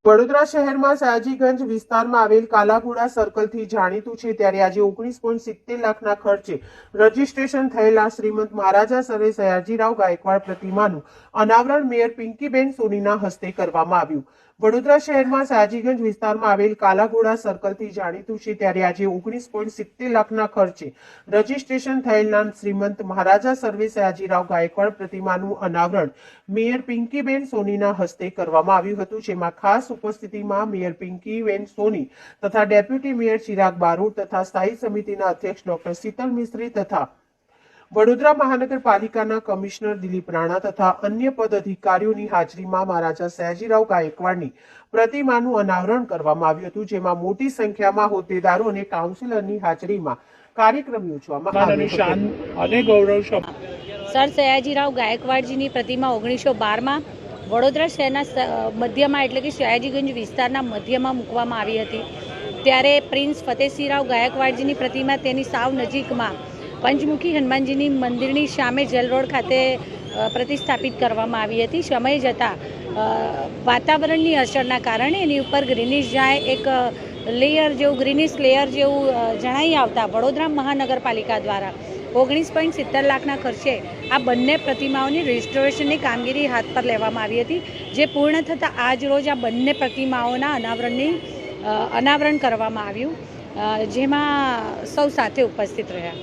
વડોદરા શહેરમાં સયાજીગંજ વિસ્તારમાં આવેલ કાલાઘોડા સર્કલથી જાણીતું છે ત્યારે આજે 19.70 લાખના ખર્ચે રજીસ્ટ્રેશન થયેલા શ્રીમંત મહારાજા સર્વે સયાજીરાવ ગાયકવાડ પ્રતિમાનું અનાવરણ મેયર પિંકીબેન સોનીના હસ્તે કરવામાં આવ્યું। વડોદરા શહેરમાં સયાજીગંજ વિસ્તારમાં આવેલ કાલાઘોડા સર્કલથી જાણીતું છે ત્યારે આજે 19.70 લાખના ખર્ચે રજીસ્ટ્રેશન થયેલા શ્રીમંત મહારાજા સર્વે સયાજીરાવ ગાયકવાડ પ્રતિમાનું અનાવરણ મેયર પિંકીબેન સોનીના હસ્તે કરવામાં આવ્યું હતું, જેમાં ખાસ ઉપસ્થિતિમાં મેયર પિંકીબેન સોની તથા ડેપ્યુટી મેયર ચિરાગ બારોટ તથા સ્થાયી સમિતિના અધ્યક્ષ ડોક્ટર શીતલ મિસ્ત્રી તથા વડોદરા મહાનગરપાલિકાના કમિશનર દિલીપ રાણા તથા અન્ય પદ અધિકારીઓની હાજરીમાં મહારાજા સયાજીરાવ ગાયકવાડની પ્રતિમાનું અનાવરણ કરવામાં આવ્યું હતું, જેમાં મોટી સંખ્યામાં હોદ્દેદારો અને કાઉન્સિલરની હાજરીમાં કાર્યક્રમ યોજવામાં આવ્યો હતો। સર સયાજીરાવ ગાયકવાડજીની પ્રતિમા 1912માં વડોદરા શહેરના મધ્યમાં એટલે કે સયાજીગંજ વિસ્તારના મધ્યમાં મૂકવામાં આવી હતી। ત્યારે પ્રિન્સ ફતેહસિંહરાવ ગાયકવાડજીની પ્રતિમા તેની સાવ નજીકમાં પંચમુખી હનુમાનજીની મંદિરની સામે જેલ રોડ ખાતે પ્રતિસ્થાપિત કરવામાં આવી હતી। સમય જતાં વાતાવરણની અસરના કારણે એની ઉપર ગ્રીનિશ જાય એક લેયર જેવું ગ્રીનિશ લેયર જેવું જણાઈ આવતા વડોદરા મહાનગરપાલિકા દ્વારા 19.70 લાખના ખર્ચે આ બંને પ્રતિમાઓની રજિસ્ટ્રેશનની કામગીરી હાથ પર લેવામાં આવી હતી, જે પૂર્ણ થતાં આજ રોજ આ બંને પ્રતિમાઓના અનાવરણ કરવામાં આવ્યું, જેમાં સૌ સાથે ઉપસ્થિત રહ્યા।